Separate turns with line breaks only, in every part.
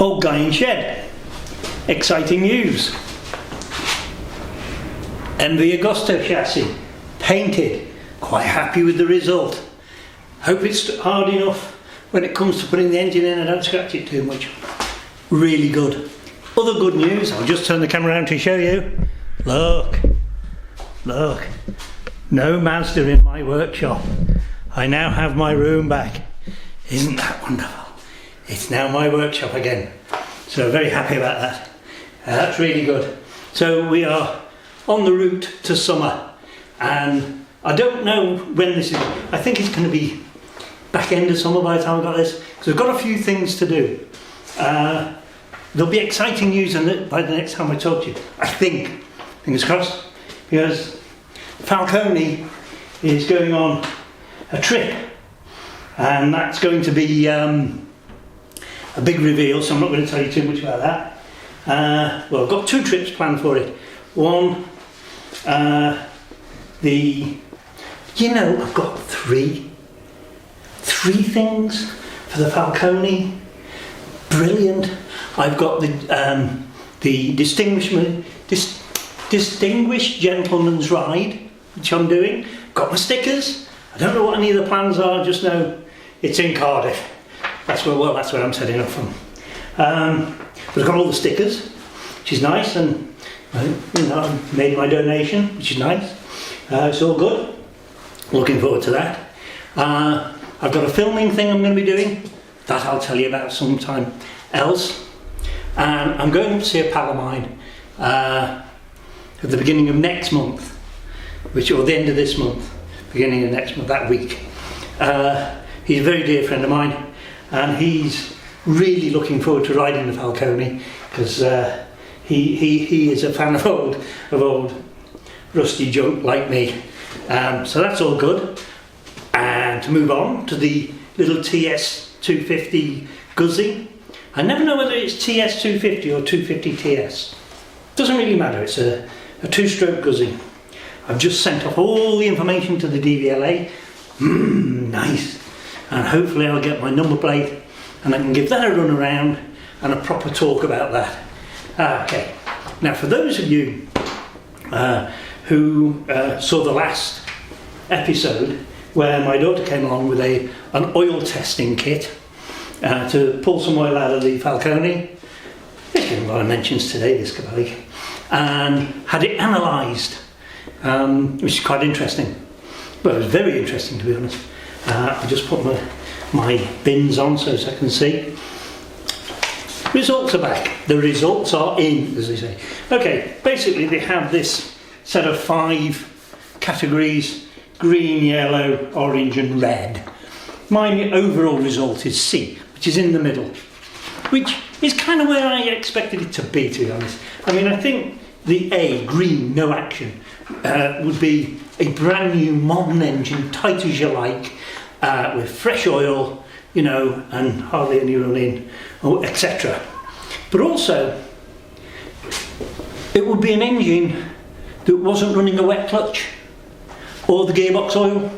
Old guy in shed. Exciting news. MV Agosto chassis. Painted. Quite happy with the result. Hope it's hard enough when it comes to putting the engine in and don't scratch it too much. Really good. Other good news, I'll just turn the camera around to show you. Look. Look. No Mazda in my workshop. I now have my room back. Isn't that wonderful? It's now my workshop again. So very happy about that. That's really good. So we are on the route to summer, and I don't know when this is. I think it's going to be back end of summer by the time I've got this, because I've got a few things to do. There'll be exciting news by the next time I talk to you. I think, fingers crossed, because Falcone is going on a trip, and that's going to be a big reveal, so I'm not going to tell you too much about that. Well, I've got 2 trips planned for it. One, I've got three things for the Falcone. Brilliant. I've got the Distinguished Gentleman's Ride, which I'm doing. Got my stickers. I don't know what any of the plans are, just know it's in Cardiff. That's where I'm setting up from. But I've got all the stickers, which is nice, and I've made my donation, which is nice. It's all good. Looking forward to that. I've got a filming thing I'm going to be doing. That I'll tell you about sometime else. And I'm going to see a pal of mine at the beginning of next month, or the end of this month, beginning of next month, that week. He's a very dear friend of mine, and he's really looking forward to riding the Falcone, because he is a fan of old rusty junk like me. So that's all good. And to move on to the little TS 250 Guzzi. I never know whether it's TS 250 or 250 TS. Doesn't really matter, it's a 2-stroke Guzzi. I've just sent off all the information to the DVLA. Nice. And hopefully I'll get my number plate and I can give that a run around and a proper talk about that. Okay, now for those of you who saw the last episode where my daughter came along with an oil testing kit to pull some oil out of the Falcone. It's getting a lot of mentions today, this Cavalli, and had it analysed, which is quite interesting. Well, it was very interesting, to be honest. I'll just put my bins on so I can see. Results are back. The results are in, as they say. Okay, basically they have this set of 5 categories: green, yellow, orange and red. My overall result is C, which is in the middle, which is kind of where I expected it to be, to be honest. I mean, I think the A, green, no action, would be a brand new modern engine, tight as you like, with fresh oil, and hardly any run in, etc. But also, it would be an engine that wasn't running a wet clutch or the gearbox oil,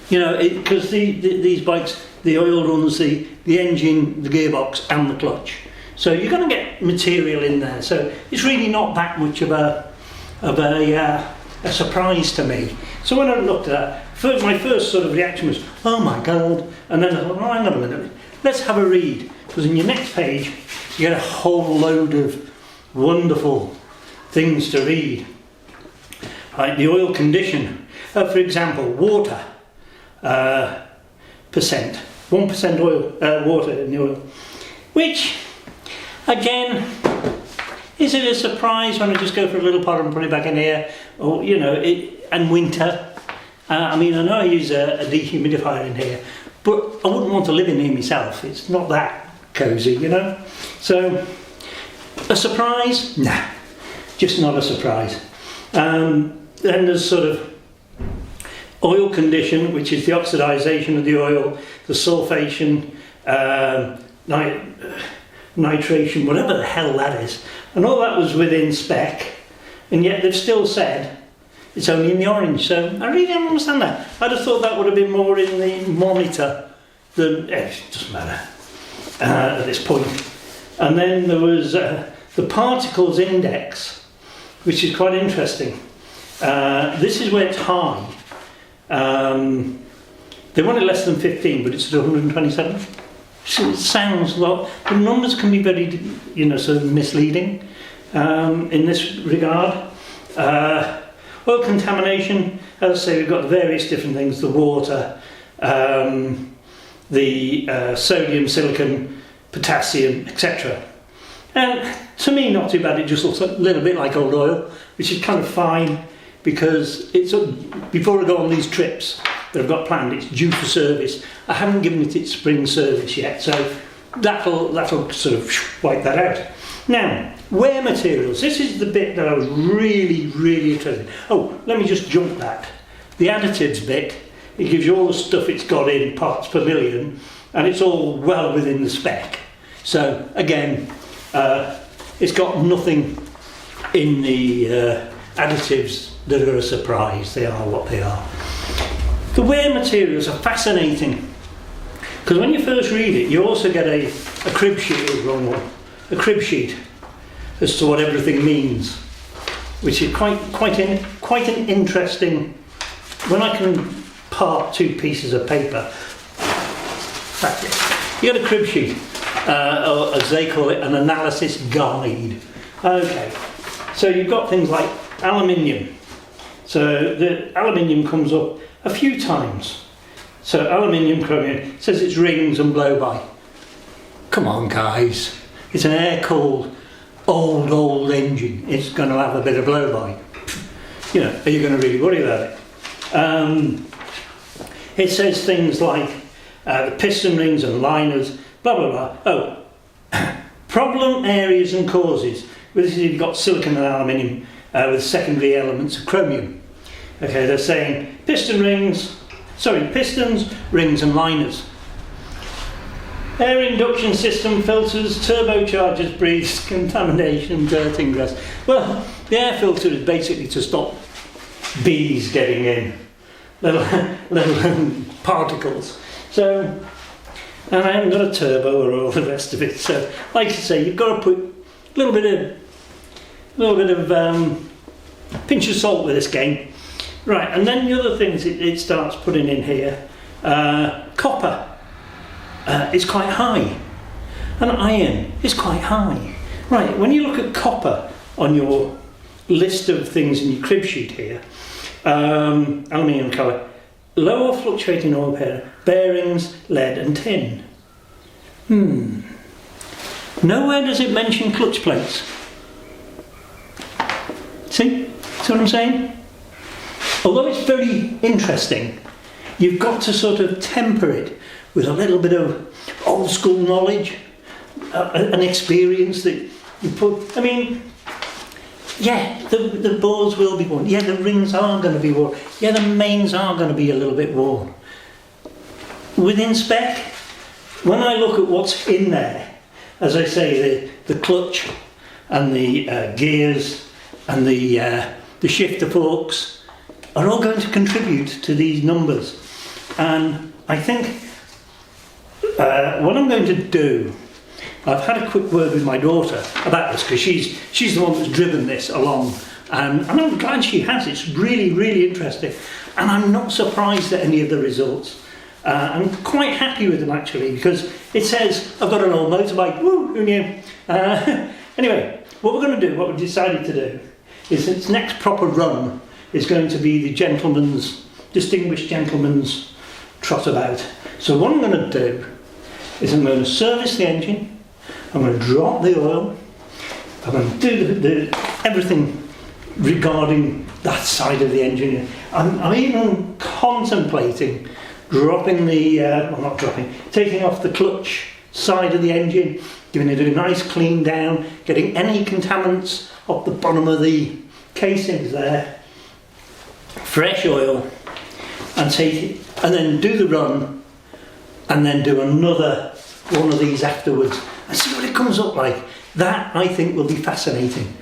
because these bikes, the oil runs the engine, the gearbox and the clutch. So you're going to get material in there. So it's really not that much of a surprise to me. So when I looked at that, my first sort of reaction was, oh my God. And then I thought, oh, hang on a minute, let's have a read. Because in your next page, you get a whole load of wonderful things to read. Like the oil condition. For example, water percent. 1% oil, water in the oil. Which, again, is it a surprise when I just go for a little pot and put it back in here? Or, and winter. I mean, I know I use a dehumidifier in here, but I wouldn't want to live in here myself. It's not that cosy, So, a surprise? Nah, just not a surprise. Then there's sort of oil condition, which is the oxidization of the oil, the sulfation, nitration, whatever the hell that is. And all that was within spec, and yet they've still said it's only in the orange. So I really don't understand that. I'd have thought that would have been more in the monitor than, it doesn't matter at this point. And then there was the particles index, which is quite interesting. This is where it's high. They want it less than 15, but it's at 127. So it sounds like the numbers can be very, sort of misleading in this regard. Oil contamination, as I say, we've got various different things: the water, the sodium, silicon, potassium, etc. And to me, not too bad. It just looks a little bit like old oil, which is kind of fine, because it's before I go on these trips that I've got planned, it's due for service. I haven't given it its spring service yet, so that'll sort of wipe that out. Now, wear materials. This is the bit that I was really, really interested in. Oh, let me just jump that. The additives bit, it gives you all the stuff it's got in parts per million, and it's all well within the spec. So again, it's got nothing in the additives that are a surprise. They are what they are. The wear materials are fascinating, because when you first read it, you also get a crib sheet, a crib sheet as to what everything means, which is quite an interesting. When I can part two pieces of paper, you get a crib sheet, or as they call it, an analysis guide. Okay, so you've got things like aluminium. So the aluminium comes up a few times. So aluminium, chromium, it says it's rings and blow by. Come on, guys, it's an air-cooled old engine. It's going to have a bit of blow by. Are you going to really worry about it? It says things like the piston rings and liners, blah blah blah. Oh, problem areas and causes. Well, this is, you've got silicon and aluminium with secondary elements of chromium. Okay, they're saying pistons, rings and liners. Air induction system, filters, turbochargers, breathes, contamination, dirt, ingress. Well, the air filter is basically to stop bees getting in, let alone particles. So, and I haven't got a turbo or all the rest of it. So, like I say, you've got to put a little bit of pinch of salt with this game. Right, and then the other things it starts putting in here, copper is quite high, and iron is quite high. Right, when you look at copper on your list of things in your crib sheet here, aluminium colour, low or fluctuating oil bearings, lead and tin. Nowhere does it mention clutch plates. See what I'm saying? Although it's very interesting, you've got to sort of temper it with a little bit of old school knowledge, an experience that you put. I mean, yeah, the bores will be worn. Yeah, the rings are going to be worn. Yeah, the mains are going to be a little bit worn. Within spec, when I look at what's in there, as I say, the clutch and the gears and the shifter forks are all going to contribute to these numbers. And I think what I'm going to do, I've had a quick word with my daughter about this, because she's the one that's driven this along, and I'm glad she has. It's really, really interesting, and I'm not surprised at any of the results. I'm quite happy with them, actually, because it says I've got an old motorbike. Woo, who knew? Anyway, what we're going to do, what we've decided to do, is its next proper run is going to be the distinguished gentleman's trot about. So what I'm going to do is I'm going to service the engine, I'm going to drop the oil, I'm going to do everything regarding that side of the engine. I'm even contemplating taking off the clutch side of the engine, giving it a nice clean down, getting any contaminants off the bottom of the casings there, fresh oil, and take it, and then do the run, and then do another one of these afterwards, and see what it comes up like. That, I think, will be fascinating.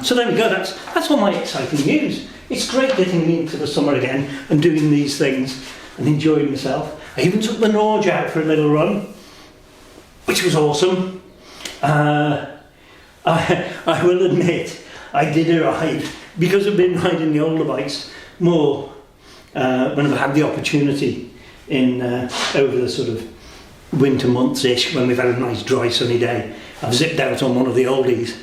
So there we go. That's all my exciting news. It's great getting into the summer again and doing these things and enjoying myself. I even took the Norge out for a little run, which was awesome. I will admit, I did arrive, because I've been riding the older bikes more when I've had the opportunity in over the sort of winter months-ish, when we've had a nice dry sunny day. I've zipped out on one of the oldies.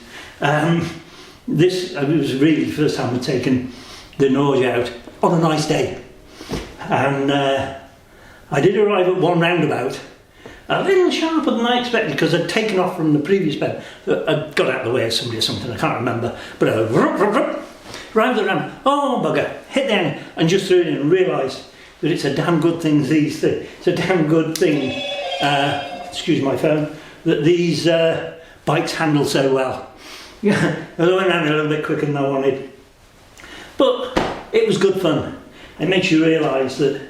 This was really the first time I've taken the Norge out on a nice day. And I did arrive at one roundabout, a little sharper than I expected, because I'd taken off from the previous bend. I got out of the way of somebody or something, I can't remember. But I round the ramp, oh bugger, hit the end, and just threw it in and realised that it's a damn good thing it's a damn good thing, excuse my phone, that these bikes handle so well. Yeah, I went around a little bit quicker than I wanted. But it was good fun. It makes you realise that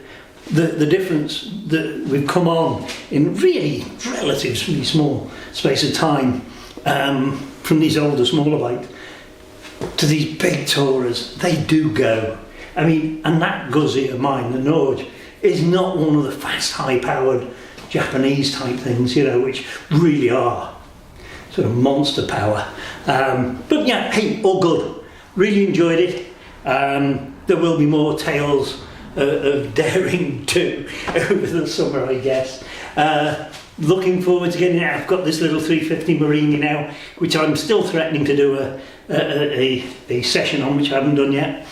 the difference that we've come on in really relatively small space of time, from these older, smaller bikes to these big tourers. They do go. I mean, and that Guzzi of mine, the Norge, is not one of the fast, high-powered Japanese type things, you know, which really are sort of monster power. But yeah, hey, all good. Really enjoyed it. There will be more tales of daring too over the summer, I guess. Looking forward to getting it. I've got this little 350 Marini now, which I'm still threatening to do a session on, which I haven't done yet.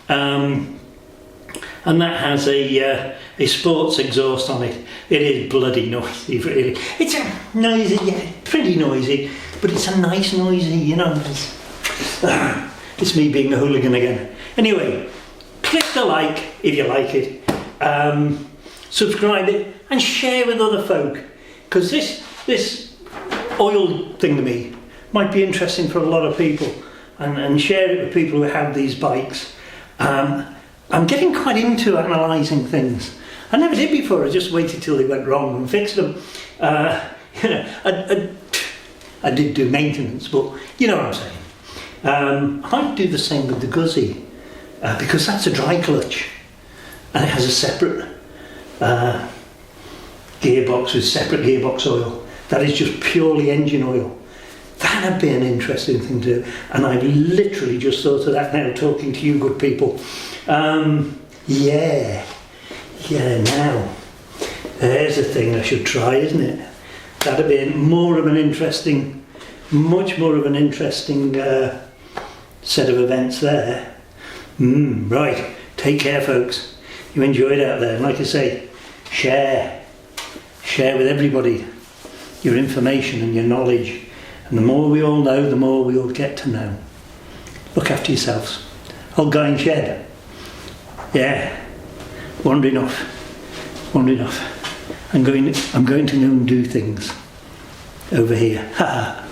And that has a sports exhaust on it. It is bloody noisy, really. It's a noisy, yeah, pretty noisy, but it's a nice noisy, you know. It's me being a hooligan again. Anyway, click the like if you like it, subscribe it, and share with other folk, because this oil thing to me might be interesting for a lot of people, and share it with people who have these bikes. I'm getting quite into analysing things. I never did before. I just waited till they went wrong and fixed them. You know, I did do maintenance, but you know what I'm saying. I do the same with the Guzzi, because that's a dry clutch, and it has a separate gearbox with separate gearbox oil. That is just purely engine oil. That'd be an interesting thing to do, and I've literally just thought of that now, talking to you good people. Yeah, now, there's a thing I should try, isn't it? That'd be more of an interesting, much more of an interesting set of events there. Right, take care folks. You enjoy it out there, and like I say, share with everybody your information and your knowledge. And the more we all know, the more we all get to know. Look after yourselves. Old guy in shed. Yeah. Wandering off. I'm going to go and do things over here. Ha ha.